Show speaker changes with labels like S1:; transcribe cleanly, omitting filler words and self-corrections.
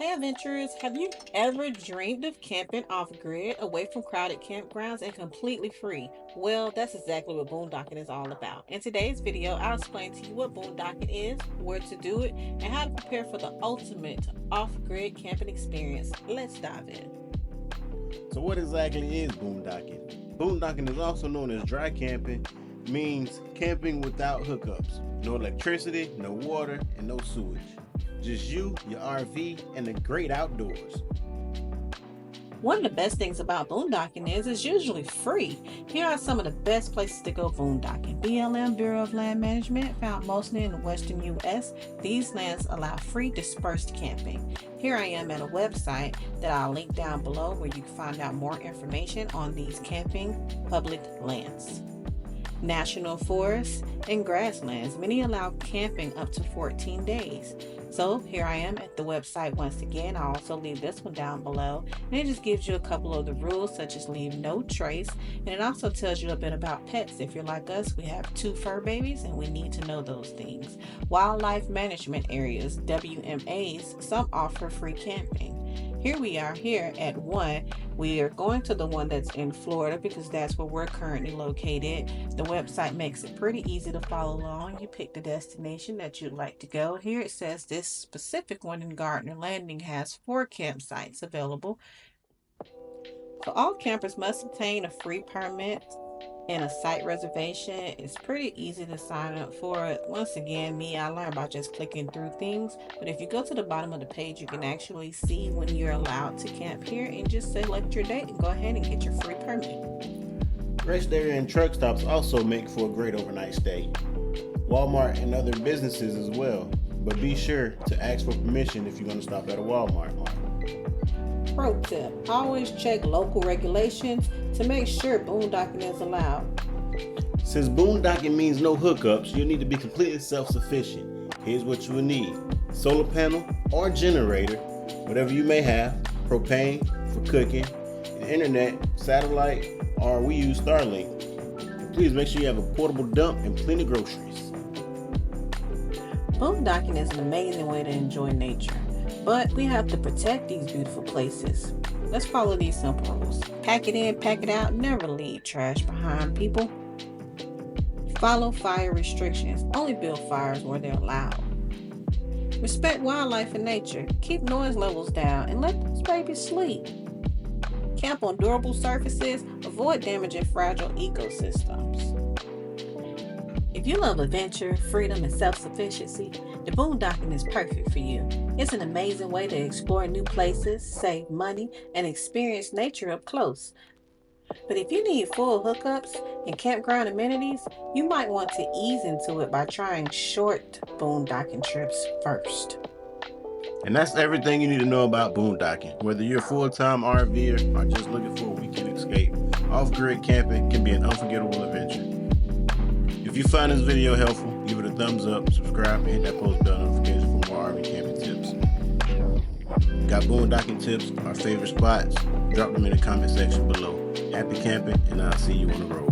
S1: Hey adventurers, have you ever dreamed of camping off-grid, away from crowded campgrounds and completely free? Well, that's exactly what boondocking is all about. In today's video, I'll explain to you what boondocking is, where to do it, and how to prepare for the ultimate off-grid camping experience. Let's dive in.
S2: So what exactly is boondocking? Boondocking is also known as dry camping, means camping without hookups. No electricity, no water, and no sewage. Just you, your RV, and the great outdoors.
S1: One of the best things about boondocking is it's usually free. Here are some of the best places to go boondocking. BLM, Bureau of Land Management, found mostly in the western U.S. These lands allow free dispersed camping. Here I am at a website that I'll link down below where you can find out more information on these camping public lands. National forests and grasslands. Many allow camping up to 14 days. So here I am at the website once again. I'll also leave this one down below. And it just gives you a couple of the rules, such as leave no trace. And it also tells you a bit about pets. If you're like us, we have 2 fur babies and we need to know those things. Wildlife management areas, WMAs, some offer free camping. Here we are here at one. We are going to the one that's in Florida because that's where we're currently located. The website makes it pretty easy to follow along. You pick the destination that you'd like to go. Here it says this specific one in Gardner Landing has 4 campsites available. So all campers must obtain a free permit and a site reservation. It's pretty easy to sign up for it. Once again, I learned by just clicking through things, but if you go to the bottom of the page, you can actually see when you're allowed to camp here and just select your date and go ahead and get your free permit.
S2: Rest area and truck stops also make for a great overnight stay. Walmart and other businesses as well, but be sure to ask for permission if you're going to stop at a Walmart.
S1: Pro tip, always check local regulations to make sure boondocking is allowed.
S2: Since boondocking means no hookups, you'll need to be completely self-sufficient. Here's what you will need: solar panel or generator, whatever you may have, propane for cooking, and internet, satellite, or we use Starlink. And please make sure you have a portable dump and plenty of groceries.
S1: Boondocking is an amazing way to enjoy nature. But we have to protect these beautiful places. Let's follow these simple rules. Pack it in, pack it out, never leave trash behind, people. Follow fire restrictions. Only build fires where they're allowed. Respect wildlife and nature. Keep noise levels down and let those babies sleep. Camp on durable surfaces. Avoid damaging fragile ecosystems. If you love adventure, freedom, and self-sufficiency, the boondocking is perfect for you. It's an amazing way to explore new places, save money, and experience nature up close. But if you need full hookups and campground amenities, you might want to ease into it by trying short boondocking trips first.
S2: And that's everything you need to know about boondocking. Whether you're a full-time RVer or just looking for a weekend escape, off-grid camping can be an unforgettable adventure. If you find this video helpful, give it a thumbs up, subscribe, and hit that post bell notification for more RV camping tips. Got boondocking tips, our favorite spots? Drop them in the comment section below. Happy camping, and I'll see you on the road.